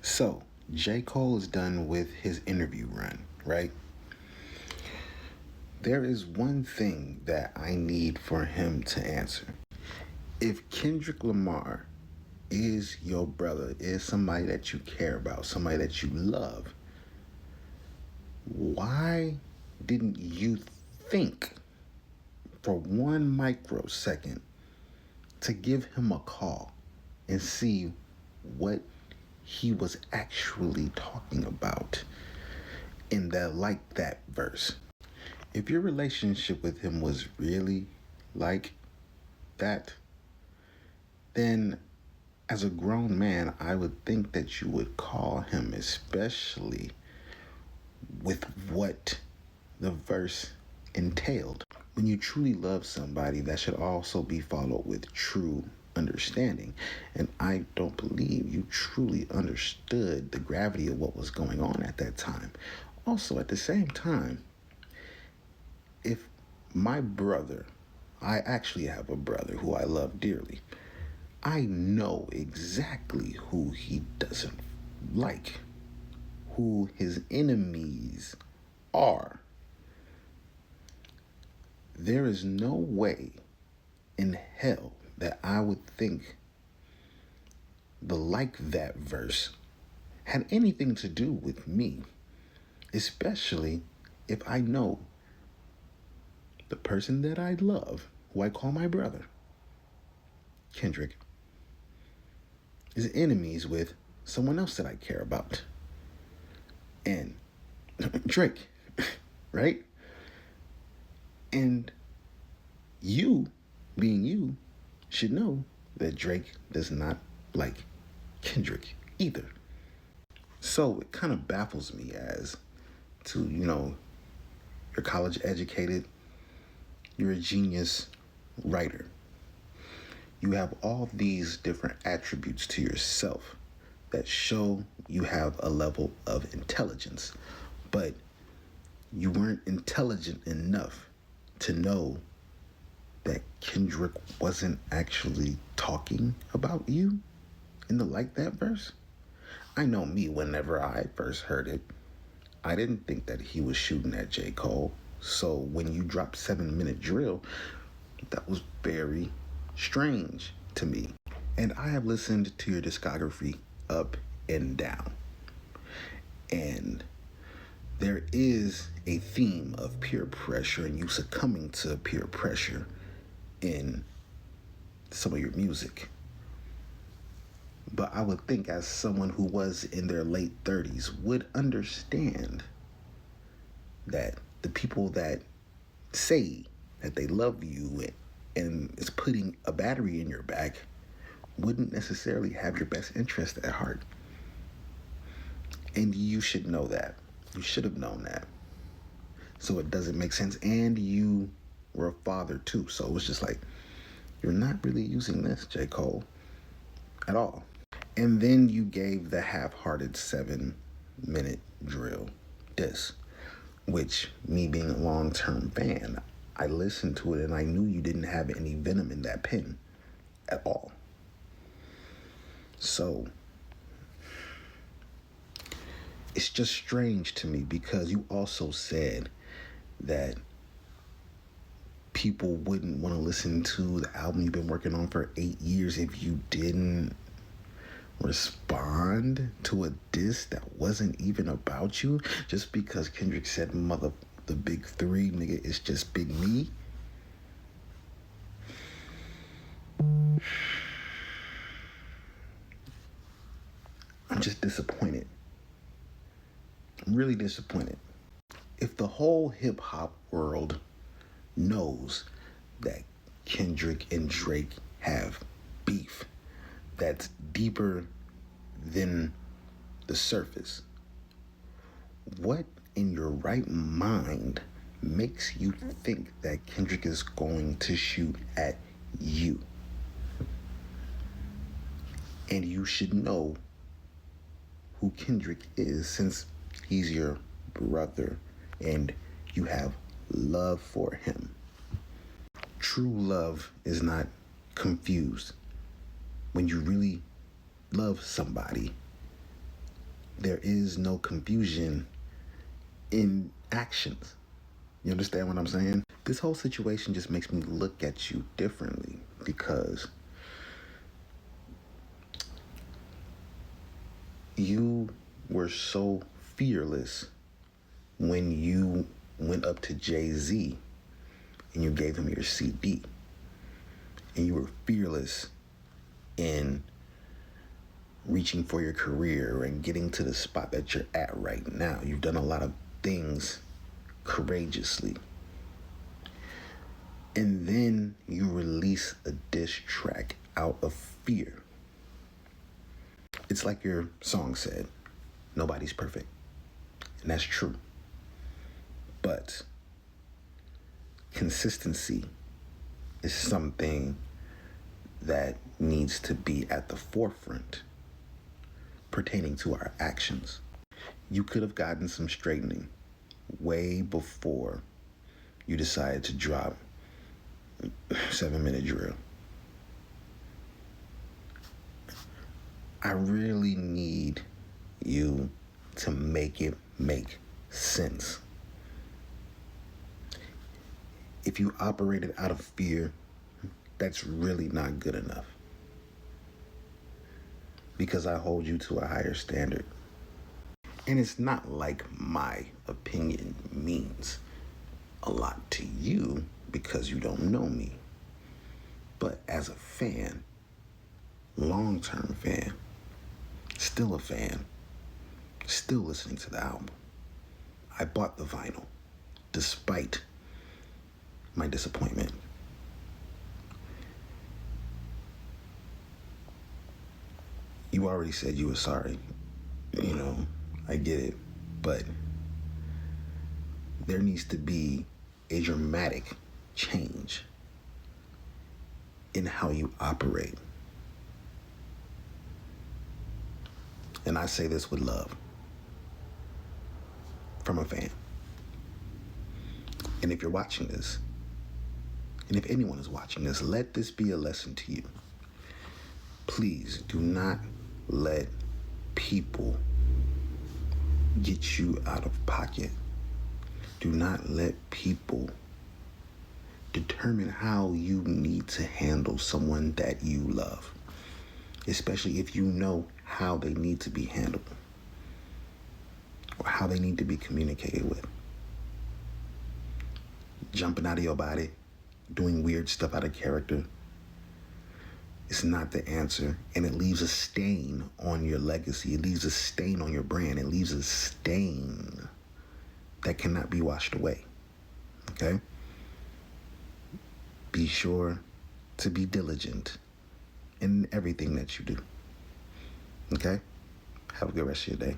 So, J. Cole is done with his interview run, right? There is one thing that I need for him to answer. If Kendrick Lamar is your brother, is somebody that you care about, somebody that you love, why didn't you think for one microsecond to give him a call and see what he was actually talking about in that like that verse? If your relationship with him was really like that, then as a grown man, I would think that you would call him, especially with what the verse entailed. When you truly love somebody, that should also be followed with true understanding. And I don't believe you truly understood the gravity of what was going on at that time. Also, at the same time, if my brother, I actually have a brother who I love dearly, I know exactly who he doesn't like, who his enemies are. There is no way in hell that I would think the like that verse had anything to do with me, especially if I know the person that I love, who I call my brother, Kendrick, is enemies with someone else that I care about. And Drake, right? And you, being you, should know that Drake does not like Kendrick either. So it kind of baffles me as to, you're college educated, you're a genius writer. You have all these different attributes to yourself that show you have a level of intelligence, but you weren't intelligent enough to know that Kendrick wasn't actually talking about you in the like that verse. I know me, whenever I first heard it, I didn't think that he was shooting at J. Cole. So when you dropped 7 Minute Drill, that was very strange to me. And I have listened to your discography up and down. And there is a theme of peer pressure and you succumbing to peer pressure in some of your music. But I would think, as someone who was in their late 30s would understand that the people that say that they love you and is putting a battery in your back wouldn't necessarily have your best interest at heart. And you should know that. You should have known that. So it doesn't make sense. And you were a father too. So it was just like, you're not really using this, J. Cole, at all. And then you gave the half-hearted 7 Minute Drill diss, which, me being a long-term fan, I listened to it and I knew you didn't have any venom in that pen at all. So it's just strange to me because you also said that people wouldn't want to listen to the album you've been working on for 8 years if you didn't respond to a diss that wasn't even about you, just because Kendrick said the big three, nigga, it's just big me. I'm just disappointed. I'm really disappointed. If the whole hip hop world knows that Kendrick and Drake have beef that's deeper than the surface, what in your right mind makes you think that Kendrick is going to shoot at you? And you should know who Kendrick is, since he's your brother and you have love for him. True love is not confused. When you really love somebody, there is no confusion in actions. You understand what I'm saying? This whole situation just makes me look at you differently because you were so fearless when you went up to Jay-Z and you gave him your CD. And you were fearless in reaching for your career and getting to the spot that you're at right now. You've done a lot of things courageously. And then you release a diss track out of fear. It's like your song said, nobody's perfect. And that's true. But consistency is something that needs to be at the forefront pertaining to our actions. You could have gotten some straightening way before you decided to drop 7-minute drill. I really need you to make it make sense. If you operated out of fear, that's really not good enough. Because I hold you to a higher standard. And it's not like my opinion means a lot to you because you don't know me. But as a fan, long-term fan, still a fan, still listening to the album. I bought the vinyl despite my disappointment. You already said you were sorry. You know, I get it. But there needs to be a dramatic change in how you operate. And I say this with love from a fan. And if you're watching this, and if anyone is watching this, let this be a lesson to you. Please do not let people get you out of pocket. Do not let people determine how you need to handle someone that you love, especially if you know how they need to be handled or how they need to be communicated with. Jumping out of your body, doing weird stuff out of character, it's not the answer, and it leaves a stain on your legacy. It leaves a stain on your brand. It leaves a stain that cannot be washed away, okay? Be sure to be diligent in everything that you do, okay? Have a good rest of your day.